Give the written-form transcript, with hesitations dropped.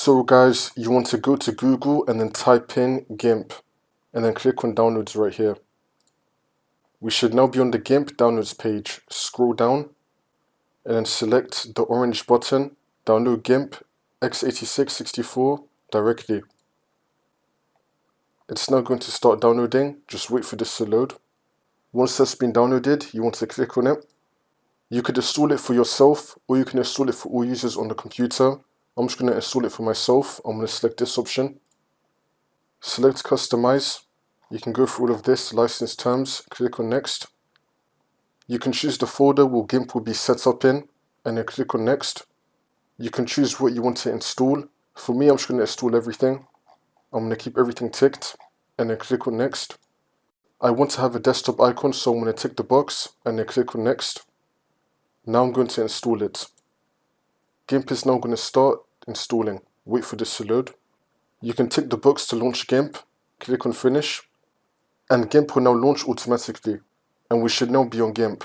So guys, you want to go to Google and then type in GIMP and then click on downloads right here. We should now be on the GIMP downloads page. Scroll down and then select the orange button, download GIMP x86-64 directly. It's now going to start downloading, just wait for this to load. Once that's been downloaded, you want to click on it. You could install it for yourself or you can install it for all users on the computer. I'm just going to install it for myself. I'm going to select this option. Select customize. You can go through all of this, license terms, click on next. You can choose the folder where GIMP will be set up in and then click on next. You can choose what you want to install. For me, I'm just going to install everything. I'm going to keep everything ticked and then click on next. I want to have a desktop icon, so I'm going to tick the box and then click on next. Now I'm going to install it. GIMP is now going to start installing. Wait for this to load. You can tick the box to launch GIMP, click on finish, and GIMP will now launch automatically, and we should now be on GIMP.